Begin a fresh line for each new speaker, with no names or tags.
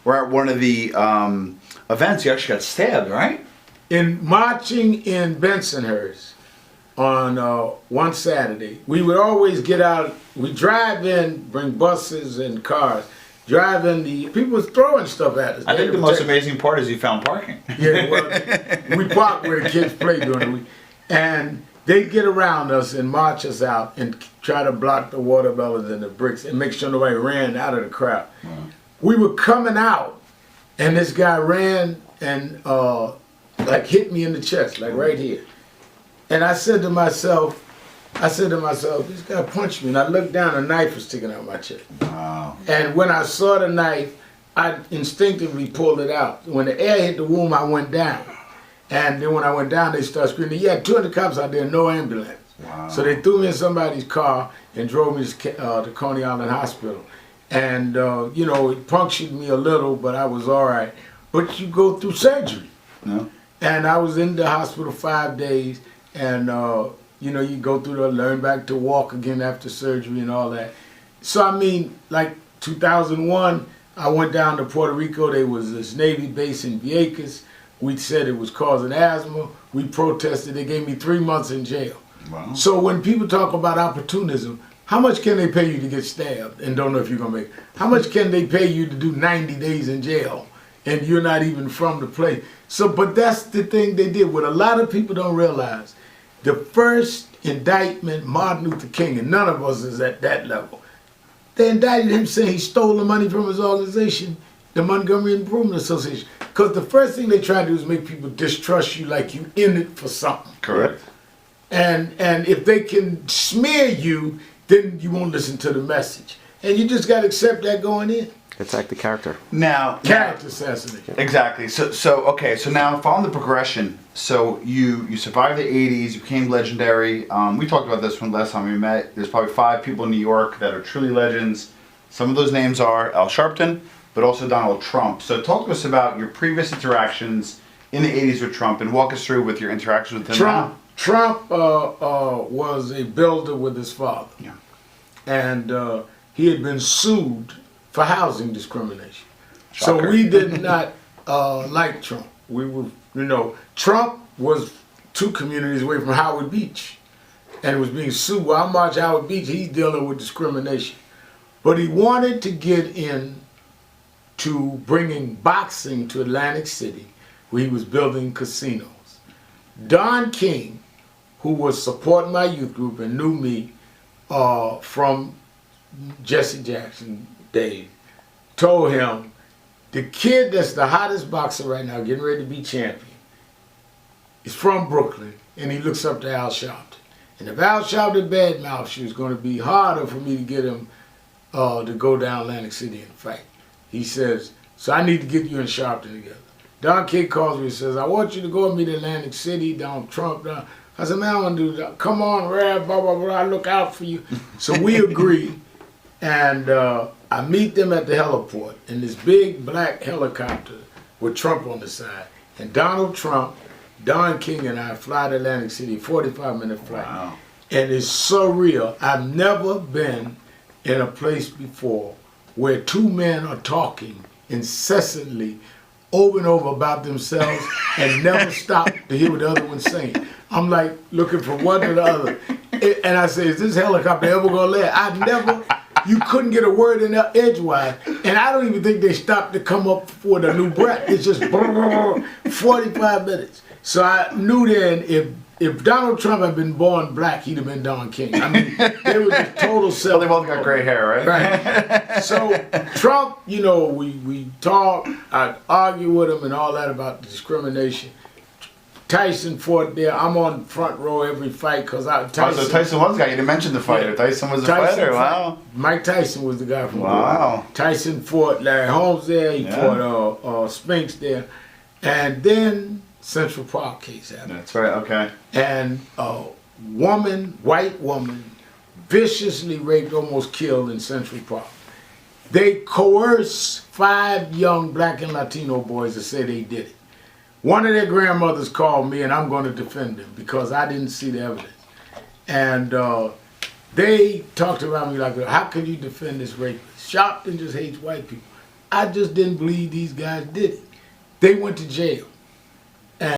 or at one of the events, you actually got stabbed, right?
In marching in Bensonhurst on one Saturday, we would always get out, we drive in, bring buses and cars, drive in, the people was throwing stuff at us.
I think the most amazing part is you found parking.
Yeah, well, we parked where the kids play during the week. And they'd get around us and march us out and try to block the watermelons and the bricks and make sure nobody ran out of the crowd. Wow. We were coming out, and this guy ran and like hit me in the chest, like right here. And I said to myself, this guy punched me. And I looked down, a knife was sticking out my chest.
Wow.
And when I saw the knife, I instinctively pulled it out. When the air hit the wound, I went down. And then when I went down, they started screaming. You had 200 cops out there, no ambulance.
Wow.
So they threw me in somebody's car and drove me to Coney Island Hospital. And, you know, it punctured me a little, but I was all right. But you go through surgery.
No.
And I was in the hospital 5 days, and, you know, you go through the learn back to walk again after surgery and all that. So, I mean, like 2001, I went down to Puerto Rico. There was this Navy base in Vieques. We said it was causing asthma. We protested. They gave me 3 months in jail.
Wow.
So when people talk about opportunism, how much can they pay you to get stabbed and don't know if you're going to make it? How much can they pay you to do 90 days in jail and you're not even from the place? So, but that's the thing they did. What a lot of people don't realize, the first indictment, Martin Luther King, and none of us is at that level, they indicted him saying he stole the money from his organization, the Montgomery Improvement Association. Because the first thing they try to do is make people distrust you like you in it for something.
Correct.
And if they can smear you, then you won't listen to the message. And you just got to accept that going in.
Attack the character.
Now,
Character assassination.
Exactly. So okay. So now, following the progression, so you survived the '80s. You became legendary. We talked about this one last time we met. There's probably 5 people in New York that are truly legends. Some of those names are Al Sharpton, but also Donald Trump. So talk to us about your previous interactions in the '80s with Trump, and walk us through with your interactions with him.
Trump was a builder with his father.
Yeah.
And he had been sued for housing discrimination.
Shocker.
So we did not like Trump. We were, you know, Trump was 2 communities away from Howard Beach and was being sued. Well, I march Howard Beach, he's dealing with discrimination. But he wanted to get in to bringing boxing to Atlantic City, where he was building casinos. Don King, who was supporting my youth group and knew me from Jesse Jackson days, told him, the kid that's the hottest boxer right now, getting ready to be champion, is from Brooklyn, and he looks up to Al Sharpton. And if Al Sharpton badmouthed you, it's going to be harder for me to get him to go down Atlantic City and fight. He says, so I need to get you and Sharpton together. Don King calls me and says, I want you to go with me to Atlantic City, down Trump. Down. I said, man, I want to do that. Come on, Rab, blah, blah, blah, I look out for you. So we agree, and I meet them at the heliport in this big black helicopter with Trump on the side. And Donald Trump, Don King, and I fly to Atlantic City, 45-minute flight.
Wow.
And it's surreal. I've never been in a place before where 2 men are talking incessantly over and over about themselves and never stop to hear what the other one's saying. I'm like looking from one to the other. And I say, is this helicopter ever gonna land? You couldn't get a word in there edgewise. And I don't even think they stopped to come up for the new breath. It's just 45 minutes. So I knew then if Donald Trump had been born black, he'd have been Don King. I mean, they were just total self.
Well, they both got gray hair, right?
Right. So Trump, you know, we talk, I argue with him and all that about the discrimination. Tyson fought there. I'm on front row every fight because
So Tyson was the guy. You didn't mention the fighter. Tyson was the fighter. Wow.
Mike Tyson was the guy from
Wow.
Tyson fought Larry Holmes there. He fought Spinks there. And then Central Park case happened.
That's right, okay.
And a woman, white woman, viciously raped, almost killed in Central Park. They coerced 5 young black and Latino boys to say they did it. One of their grandmothers called me, and I'm going to defend them because I didn't see the evidence. And they talked around me like, how could you defend this rapist? Sharpton just hates white people. I just didn't believe these guys did it. They went to jail.